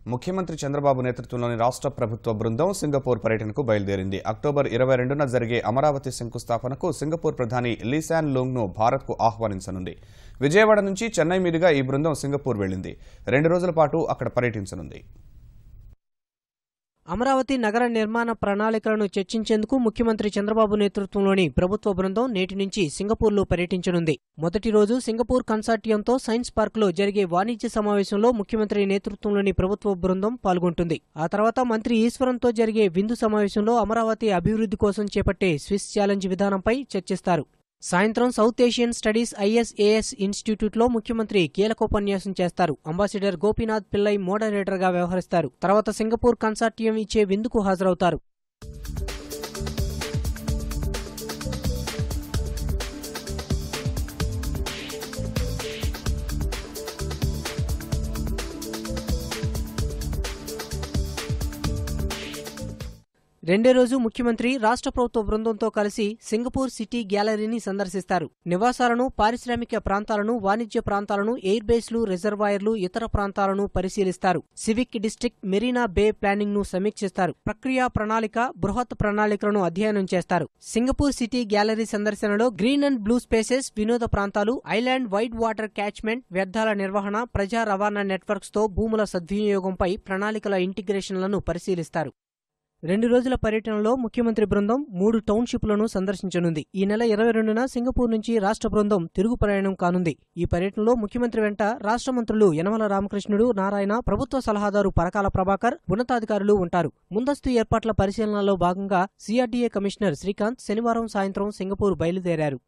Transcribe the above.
ముఖ్యమంత్రి చంద్రబాబు నేతృత్వంలోని రాష్ట్ర ప్రభుత్వ బృందం సింగపూర్ పర్యటనకు బయలుదేరింది. అక్టోబర్ 22న జరిగే అమరావతి శంకుస్థాపనకు సింగపూర్ ప్రధాని లీ శాన్ లూంగ్ను భారత్కు ఆహ్వానించనుంది. విజయవాడ నుంచి చెన్నై మీదుగా ఈ బృందం సింగపూర్ వెళ్లింది. 2 రోజుల పాటు అక్కడ పర్యటించనుంది. అమరావతి నగర నిర్మాణ ప్రణాళికలను చర్చించేందుకు ముఖ్యమంత్రి చంద్రబాబు నేతృత్వంలోని ప్రభుత్వ బృందం నేటి నుంచి సింగపూర్లో పర్యటించనుంది. మొదటి రోజు సింగపూర్ కన్సార్టియంతో సైన్స్ పార్కులో జరిగే వాణిజ్య సమావేశంలో ముఖ్యమంత్రి నేతృత్వంలోని ప్రభుత్వ బృందం పాల్గొంటుంది. ఆ తర్వాత మంత్రి ఈశ్వరంతో జరిగే విందు సమావేశంలో అమరావతి అభివృద్ధి కోసం చేపట్టే స్విస్ ఛాలెంజ్ విధానంపై చర్చిస్తారు. సాయంత్రం సౌత్ ఏషియన్ స్టడీస్ ISAS ఇన్స్టిట్యూట్లో ముఖ్యమంత్రి కీలకోపన్యాసం చేస్తారు. అంబాసిడర్ గోపీనాథ్ పిల్లై మోడరేటర్గా వ్యవహరిస్తారు. తర్వాత సింగపూర్ కన్సార్టియం ఇచ్చే విందుకు హాజరవుతారు. రెండో రోజు ముఖ్యమంత్రి రాష్ట్ర ప్రభుత్వ బృందంతో కలిసి సింగపూర్ సిటీ గ్యాలరీని సందర్శిస్తారు. నివాసాలను, పారిశ్రామిక ప్రాంతాలను, వాణిజ్య ప్రాంతాలను, ఎయిర్ బేస్లు, రిజర్వాయర్లు, ఇతర ప్రాంతాలను పరిశీలిస్తారు. Civic district, Marina Bay planning ను సమీక్షిస్తారు. ప్రక్రియా ప్రణాళిక, బృహత్ ప్రణాళికలను అధ్యయనం చేస్తారు. సింగపూర్ సిటీ గ్యాలరీ సందర్శనలో గ్రీన్ అండ్ బ్లూ స్పేసెస్, వినోద ప్రాంతాలు, ఐలాండ్ వైడ్ వాటర్ క్యాచ్మెంట్, వ్యర్థాల నిర్వహణ, ప్రజా రవాణా నెట్వర్క్స్ తో భూముల సద్వినియోగంపై ప్రణాళికల ఇంటిగ్రేషన్లను పరిశీలిస్తారు. 2 రోజుల పర్యటనలో ముఖ్యమంత్రి బృందం 3 టౌన్షిప్లను సందర్శించనుంది. ఈ నెల 22న సింగపూర్ నుంచి రాష్ట్ర బృందం తిరుగు ప్రయాణం కానుంది. ఈ పర్యటనలో ముఖ్యమంత్రి వెంట రాష్ట్ర మంత్రులు యనమల రామకృష్ణుడు, నారాయణ, ప్రభుత్వ సలహాదారు పరకాల ప్రభాకర్, ఉన్నతాధికారులు ఉంటారు. ముందస్తు ఏర్పాట్ల పరిశీలనలో భాగంగా CRDA కమిషనర్ శ్రీకాంత్ శనివారం సాయంత్రం సింగపూర్ బయలుదేరారు.